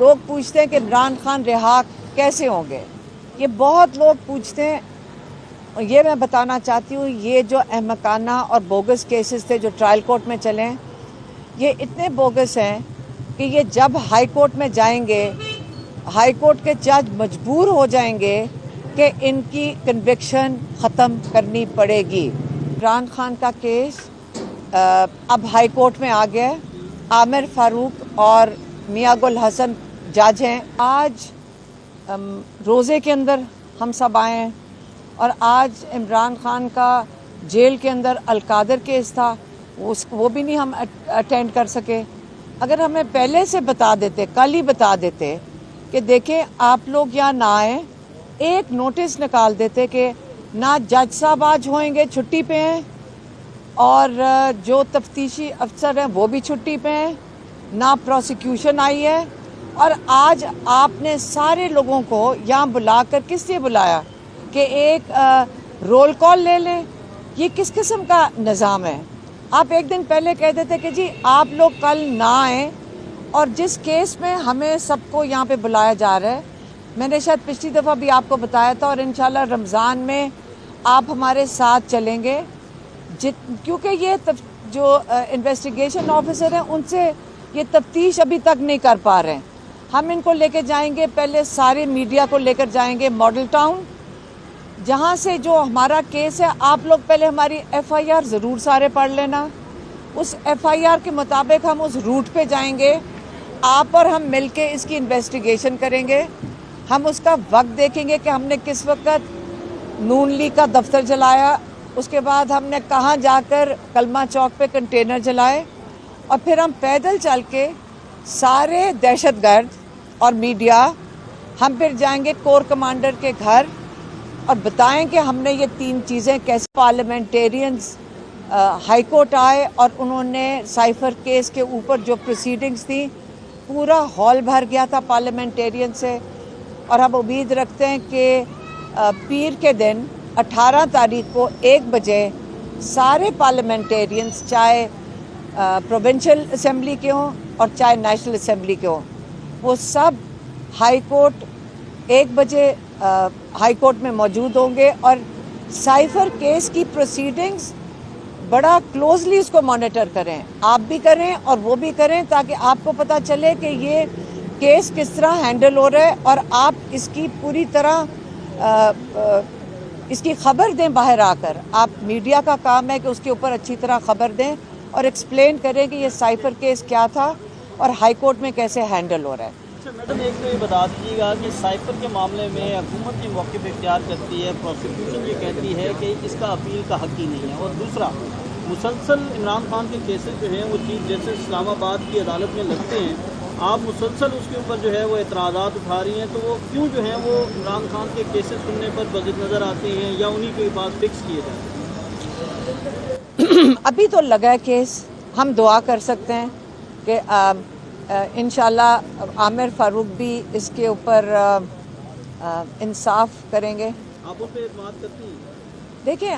लोग पूछते हैं कि इमरान खान रिहा कैसे होंगे, ये बहुत लोग पूछते हैं। और ये मैं बताना चाहती हूँ, ये जो अहमकाना और बोगस केसेस थे जो ट्रायल कोर्ट में चले हैं, ये इतने बोगस हैं कि ये जब हाई कोर्ट में जाएंगे, हाई कोर्ट के जज मजबूर हो जाएंगे कि इनकी कन्विक्शन ख़त्म करनी पड़ेगी। इमरान खान का केस अब हाई कोर्ट में आ गया है। आमिर फारूक और मियां गुल हसन जज हैं। आज रोज़े के अंदर हम सब आए हैं और आज इमरान खान का जेल के अंदर अलकादर केस था, वो भी नहीं हम अटेंड कर सके। अगर हमें पहले से बता देते, कल ही बता देते कि देखें आप लोग यहाँ ना आए, एक नोटिस निकाल देते कि ना जज साहब आज होंगे, छुट्टी पे हैं, और जो तफ्तीशी अफसर हैं वो भी छुट्टी पे हैं, ना प्रोसिक्यूशन आई है, और आज आपने सारे लोगों को यहाँ बुलाकर किस लिए बुलाया कि एक रोल कॉल ले लें? ये किस किस्म का निज़ाम है? आप एक दिन पहले कह देते कि जी आप लोग कल ना आए, और जिस केस में हमें सबको यहाँ पे बुलाया जा रहा है, मैंने शायद पिछली दफ़ा भी आपको बताया था, और इंशाल्लाह रमज़ान में आप हमारे साथ चलेंगे, क्योंकि ये जो इन्वेस्टिगेशन ऑफिसर हैं उनसे ये तफ्तीश अभी तक नहीं कर पा रहे हैं। हम इनको लेकर जाएंगे, पहले सारे मीडिया को लेकर जाएंगे मॉडल टाउन, जहाँ से जो हमारा केस है, आप लोग पहले हमारी FIR ज़रूर सारे पढ़ लेना। उस FIR के मुताबिक हम उस रूट पे जाएंगे, आप और हम मिलके इसकी इन्वेस्टिगेशन करेंगे। हम उसका वक्त देखेंगे कि हमने किस वक्त नून लीग का दफ्तर जलाया, उसके बाद हमने कहाँ जाकर कलमा चौक पे कंटेनर जलाए, और फिर हम पैदल चल के सारे दहशतगर्द और मीडिया, हम फिर जाएंगे कोर कमांडर के घर और बताएं कि हमने ये 3 चीज़ें कैसे। पार्लियामेंटेरियंस हाई कोर्ट आए और उन्होंने साइफर केस के ऊपर जो प्रोसीडिंग्स थी, पूरा हॉल भर गया था पार्लियामेंटेरियन से, और हम उम्मीद रखते हैं कि पीर के दिन 18 तारीख को 1 बजे सारे पार्लियामेंटेरियंस, चाहे प्रोविंशियल असेंबली के हों और चाहे नेशनल असेंबली के हों, वो सब हाई कोर्ट 1 बजे हाई कोर्ट में मौजूद होंगे, और साइफर केस की प्रोसीडिंग्स बड़ा क्लोजली इसको मॉनिटर करें, आप भी करें और वो भी करें, ताकि आपको पता चले कि ये केस किस तरह हैंडल हो रहा है, और आप इसकी पूरी तरह इसकी खबर दें। बाहर आकर आप, मीडिया का काम है कि उसके ऊपर अच्छी तरह खबर दें और एक्सप्लेन करें कि ये साइफर केस क्या था और हाई कोर्ट में कैसे हैंडल हो रहा है। अच्छा मैडम, एक तो ये बता दीजिएगा कि साइफर के मामले में हुकूमत ये मौक़िफ़ इख्तियार करती है, प्रोसिक्यूशन ये कहती है कि इसका अपील का हक़ ही नहीं है, और दूसरा मुसलसल इमरान खान के केसेस जो हैं वो चीफ जस्टिस इस्लामाबाद की अदालत में लगते हैं, आप मुसलसल उसके ऊपर जो है वो एतराज़ात उठा रही हैं, तो वो क्यों जो हैं वो इमरान खान के केसेस सुनने पर बज़द नज़र आते हैं, या उन्हीं के पास फिक्स किए जाते हैं? अभी तो लगा है केस, हम दुआ कर सकते हैं कि इंशाल्लाह आमिर फारूक भी इसके ऊपर इंसाफ करेंगे। आप उस पर एतमाद करती हैं? देखिए,